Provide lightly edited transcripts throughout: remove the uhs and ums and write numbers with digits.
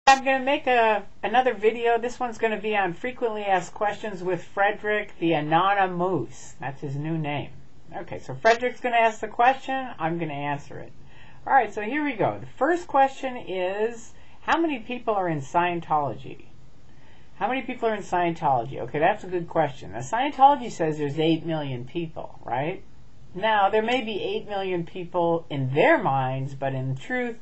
I'm going to make another video. This one's going to be on frequently asked questions with Fredrick the Anonymoose. That's his new name. Okay, so Fredrick's going to ask the question. I'm going to answer it. All right, so here we go. The first question is, how many people are in Scientology? How many people are in Scientology? Okay, that's a good question. Now, Scientology says there's 8 million people, right? Now, there may be 8 million people in their minds, but in truth,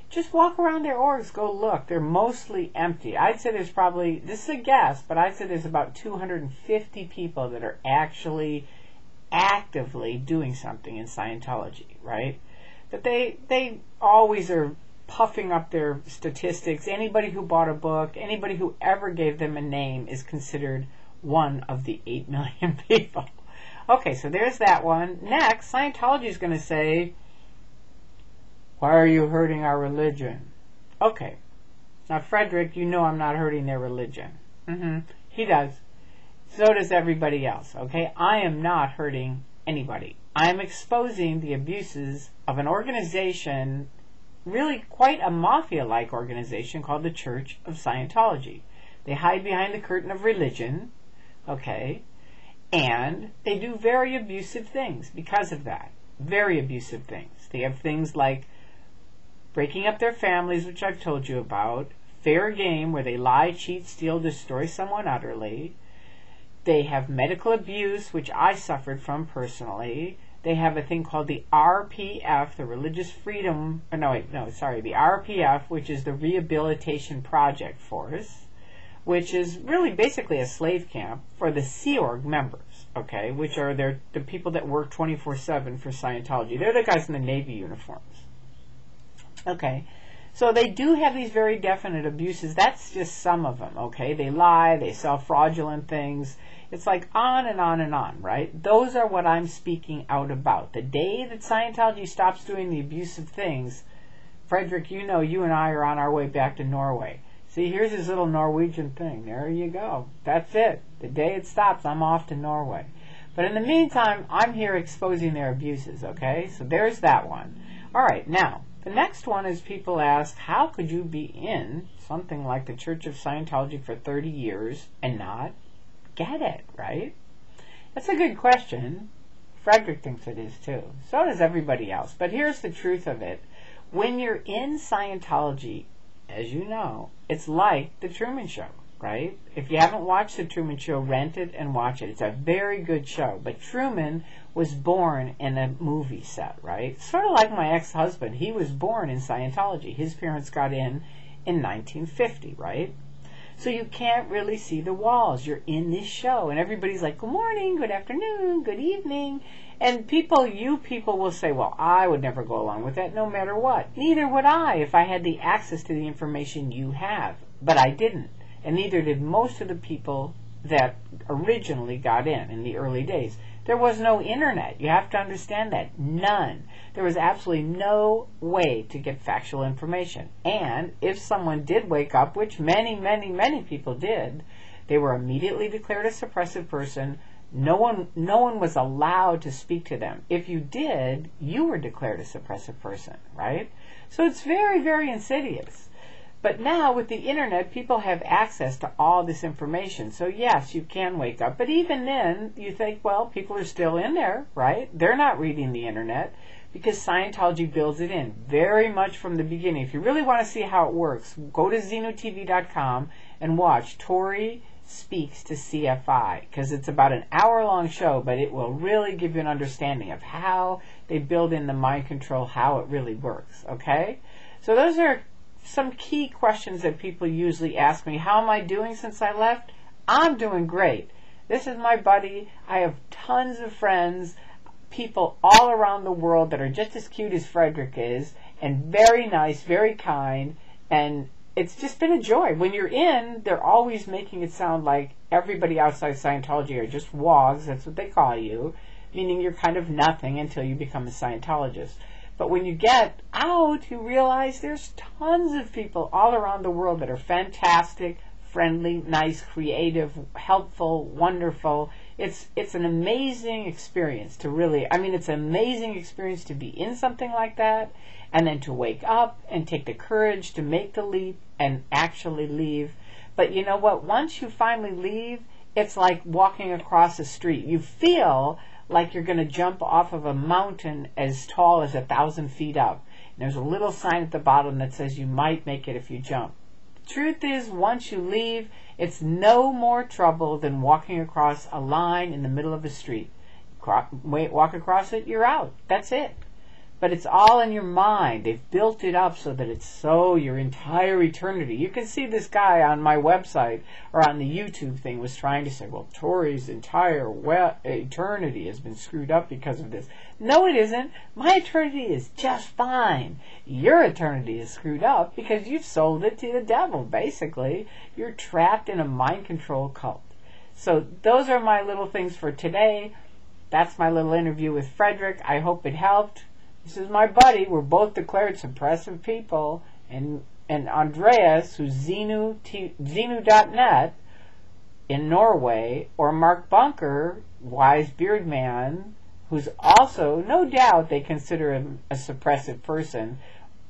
just walk around their orgs, go look. They're mostly empty. I'd say there's probably, this is a guess, but I'd say there's about 250 people that are actually actively doing something in Scientology, right? But they always are puffing up their statistics. Anybody who bought a book, anybody who ever gave them a name is considered one of the 8 million people. Okay, so there's that one. Next, Scientology is going to say, why are you hurting our religion? Okay. Now, Fredrick, you know I'm not hurting their religion. He does. So does everybody else, okay? I am not hurting anybody. I am exposing the abuses of an organization, really quite a mafia-like organization called the Church of Scientology. They hide behind the curtain of religion, okay? And they do very abusive things because of that. Very abusive things. They have things like breaking up their families, which I've told you about. Fair game, where they lie, cheat, steal, destroy someone utterly. They have medical abuse, which I suffered from personally. They have a thing called the RPF, the Religious Freedom, the RPF, which is the Rehabilitation Project Force, which is really basically a slave camp for the Sea Org members, okay, which are the people that work 24/7 for Scientology. They're the guys in the Navy uniforms. Okay, so they do have these very definite abuses. That's just some of them, okay? They lie, they sell fraudulent things. It's like on and on and on, right? Those are what I'm speaking out about. The day that Scientology stops doing the abusive things, Fredrick, you know you and I are on our way back to Norway. See, here's his little Norwegian thing. There you go. That's it. The day it stops, I'm off to Norway. But in the meantime, I'm here exposing their abuses, okay? So there's that one. All right, now, the next one is people ask, how could you be in something like the Church of Scientology for 30 years and not get it, right? That's a good question. Fredrick thinks it is too. So does everybody else. But here's the truth of it. When you're in Scientology, as you know, it's like the Truman Show, right? If you haven't watched the Truman Show, rent it and watch it. It's a very good show. But Truman was born in a movie set, right? Sort of like my ex-husband. He was born in Scientology. His parents got in 1950, right? So you can't really see the walls. You're in this show, and everybody's like, good morning, good afternoon, good evening. And you people will say, well, I would never go along with that no matter what. Neither would I if I had the access to the information you have. But I didn't. And neither did most of the people that originally got in the early days. There was no internet. You have to understand that. None. There was absolutely no way to get factual information. And if someone did wake up, which many, many, many people did, they were immediately declared a suppressive person. No one was allowed to speak to them. If you did, you were declared a suppressive person, right? So it's very, very insidious. But now with the internet, people have access to all this information. So yes, you can wake up. But even then, you think, well, people are still in there, right? They're not reading the internet because Scientology builds it in very much from the beginning. If you really want to see how it works, go to xenotv.com and watch Tory Speaks to CFI, because it's about an hour-long show, but it will really give you an understanding of how they build in the mind control, how it really works, okay? So those are some key questions that people usually ask me. How am I doing since I left? I'm doing great. This is my buddy. I have tons of friends, people all around the world that are just as cute as Fredrick is, and very nice, very kind, and it's just been a joy. When you're in, they're always making it sound like everybody outside Scientology are just wogs. That's what they call you, meaning you're kind of nothing until you become a Scientologist. But when you get out, you realize there's tons of people all around the world that are fantastic, friendly, nice, creative, helpful, wonderful. It's an amazing experience to really, I mean, it's an amazing experience to be in something like that, and then to wake up and take the courage to make the leap and actually leave. But you know what? Once you finally leave, it's like walking across a street. You feel like you're going to jump off of a mountain as tall as 1,000 feet up. And there's a little sign at the bottom that says you might make it if you jump. The truth is, once you leave, it's no more trouble than walking across a line in the middle of a street. Walk across it, you're out. That's it. But it's all in your mind. They've built it up so that it's so your entire eternity. You can see this guy on my website or on the YouTube thing was trying to say, well, Tory's entire eternity has been screwed up because of this. No, it isn't. My eternity is just fine. Your eternity is screwed up because you've sold it to the devil, basically. You're trapped in a mind control cult. So those are my little things for today. That's my little interview with Fredrick. I hope it helped. This is my buddy. We're both declared suppressive people. And Andreas, who's Xenu.net in Norway, or Mark Bunker, wise beard man, who's also, no doubt, they consider him a suppressive person.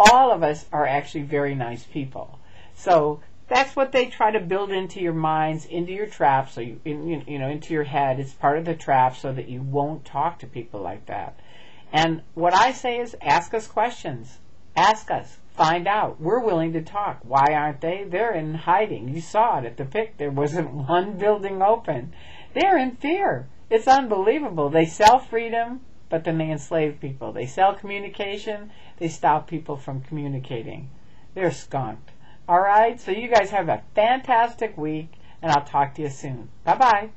All of us are actually very nice people. So that's what they try to build into your minds, into your trap, so into your head. It's part of the trap so that you won't talk to people like that. And what I say is, ask us questions. Ask us. Find out. We're willing to talk. Why aren't they? They're in hiding. You saw it at the pic. There wasn't one building open. They're in fear. It's unbelievable. They sell freedom, but then they enslave people. They sell communication. They stop people from communicating. They're skunked. All right? So you guys have a fantastic week, and I'll talk to you soon. Bye-bye.